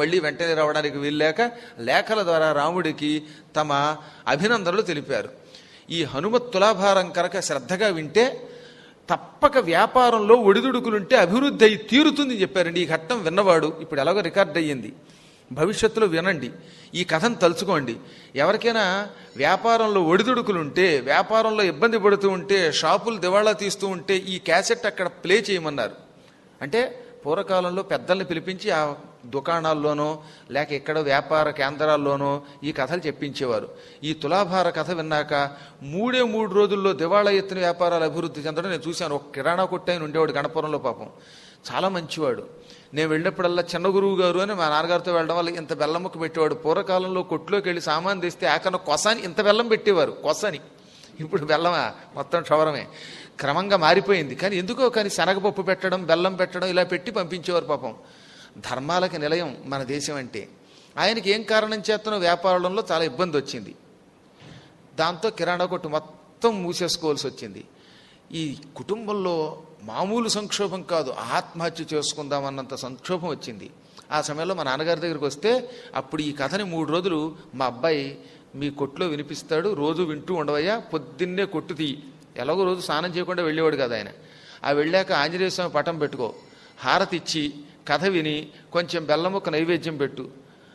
మళ్ళీ వెంటనే రావడానికి వీల్లేక లేఖల ద్వారా రాముడికి తమ అభినందనలు తెలిపారు. ఈ హనుమత్ తులాభారం కనుక శ్రద్ధగా వింటే తప్పక వ్యాపారంలో ఒడిదుడుకులుంటే అభివృద్ధి అయి తీరుతుంది చెప్పారండి. ఈ ఘట్టం విన్నవాడు ఇప్పుడు ఎలాగో రికార్డ్ అయ్యింది, భవిష్యత్తులో వినండి, ఈ కథను తలుచుకోండి. ఎవరికైనా వ్యాపారంలో ఒడిదుడుకులుంటే, వ్యాపారంలో ఇబ్బంది పడుతూ ఉంటే, షాపులు దివాళా తీస్తూ ఉంటే ఈ క్యాసెట్ అక్కడ ప్లే చేయమన్నారు. అంటే పూర్వకాలంలో పెద్దల్ని పిలిపించి ఆ దుకాణాల్లోనో లేక ఎక్కడో వ్యాపార కేంద్రాల్లోనో ఈ కథలు చెప్పించేవారు. ఈ తులాభార కథ విన్నాక 3 రోజుల్లో దివాళా ఎత్తిన వ్యాపారాలు అభివృద్ధి చెందడం నేను చూశాను. ఒక కిరాణా కొట్టైన ఉండేవాడు గణపురంలో, పాపం చాలా మంచివాడు. నేను వెళ్ళినప్పుడల్లా చిన్న గురువు గారు అని మా నాన్నగారితో వెళ్ళడం వల్ల ఇంత బెల్లం ముక్క పెట్టేవాడు. పూర్వకాలంలో కొట్టులోకి వెళ్ళి సామాన్ తెస్తే ఆకన్న కొసాని ఇంత బెల్లం పెట్టేవారు, కొసని. ఇప్పుడు బెల్లమా, మొత్తం క్షవరమే. క్రమంగా మారిపోయింది. కానీ ఎందుకో కానీ శనగపప్పు పెట్టడం, బెల్లం పెట్టడం ఇలా పెట్టి పంపించేవారు. పాపం ధర్మాలకి నిలయం మన దేశం అంటే. ఆయనకి ఏం కారణం చేతనో వ్యాపారంలో చాలా ఇబ్బంది వచ్చింది. దాంతో కిరాణా కొట్టు మొత్తం మూసేసుకోవాల్సి వచ్చింది. ఈ కుటుంబంలో మామూలు సంక్షోభం కాదు, ఆత్మహత్య చేసుకుందామన్నంత సంక్షోభం వచ్చింది. ఆ సమయంలో మా నాన్నగారి దగ్గరికి వస్తే అప్పుడు ఈ కథని 3 రోజులు మా అబ్బాయి మీ కొట్టులో వినిపిస్తాడు, రోజు వింటూ ఉండవయ్యా, పొద్దున్నే కొట్టు తీయి. ఎలాగో రోజు స్నానం చేయకుండా వెళ్ళేవాడు కదా ఆయన. ఆ వెళ్ళాక ఆంజనేయ స్వామి పటం పెట్టుకో, హారతి ఇచ్చి కథ విని కొంచెం బెల్లం ముక్క నైవేద్యం పెట్టు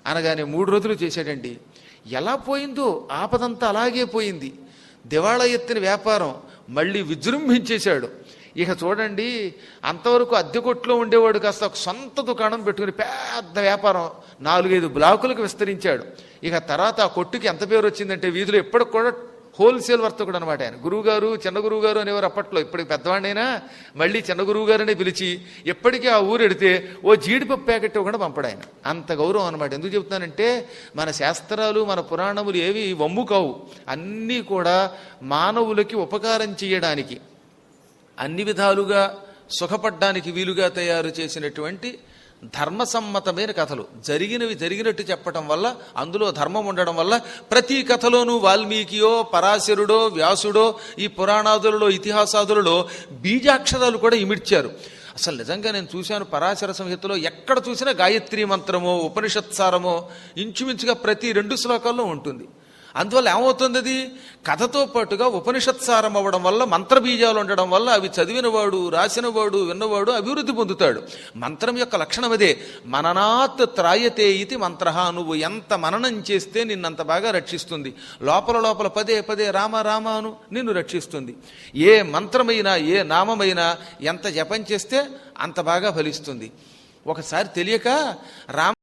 అనగానే 3 రోజులు చేశాడండి. ఎలా పోయిందో ఆపదంతా అలాగే పోయింది. దివాళా ఎత్తిన వ్యాపారం మళ్ళీ విజృంభించేశాడు. ఇక చూడండి, అంతవరకు అద్దె కొట్లో ఉండేవాడు కాస్త ఒక సొంత దుకాణం పెట్టుకుని పెద్ద వ్యాపారం 4-5 బ్లాకులకు విస్తరించాడు. ఇక తర్వాత ఆ కొట్టుకి ఎంత పేరు వచ్చిందంటే వీధిలో ఎప్పటికి కూడా హోల్సేల్ వర్తకుడు అనమాట ఆయన. గురువుగారు, చిన్న గురువు గారు అనేవారు అప్పట్లో. ఇప్పటికి పెద్దవాడినైనా మళ్ళీ చిన్న గురువు గారనే పిలిచి ఎప్పటికీ ఆ ఊరు ఎడితే ఓ జీడిపప్పు ప్యాకెట్ కూడా పంపడు ఆయన. అంత గౌరవం అనమాట. ఎందుకు చెప్తున్నానంటే మన శాస్త్రాలు, మన పురాణములు ఏవి వమ్ము కావు. అన్నీ కూడా మానవులకి ఉపకారం చేయడానికి, అన్ని విధాలుగా సుఖపడ్డానికి వీలుగా తయారు చేసినటువంటి ధర్మసమ్మతమైన కథలు. జరిగినవి జరిగినట్టు చెప్పటం వల్ల, అందులో ధర్మం ఉండడం వల్ల ప్రతి కథలోనూ వాల్మీకియో, పరాశరుడో, వ్యాసుడో, ఈ పురాణాదులలో, ఇతిహాసాదులలో బీజాక్షరాలు కూడా ఇమిడ్చారు. అసలు నిజంగా నేను చూశాను పరాశర సంహితలో ఎక్కడ చూసినా గాయత్రీ మంత్రమో, ఉపనిషత్సారమో ఇంచుమించుగా ప్రతి 2 శ్లోకాల్లో ఉంటుంది. అందువల్ల ఏమవుతుంది, అది కథతో పాటుగా ఉపనిషత్సారం అవ్వడం వల్ల, మంత్రబీజాలు ఉండడం వల్ల అవి చదివినవాడు, రాసినవాడు, విన్నవాడు అభివృద్ధి పొందుతాడు. మంత్రం యొక్క లక్షణం అదే. మననాత్ త్రాయతే ఇది మంత్ర. నువ్వు ఎంత మననం చేస్తే నిన్నంత బాగా రక్షిస్తుంది. లోపల లోపల పదే పదే రామ రామ అను నిన్ను రక్షిస్తుంది. ఏ మంత్రమైనా, ఏ నామమైనా ఎంత జపం చేస్తే అంత బాగా ఫలిస్తుంది. ఒకసారి తెలియక రామ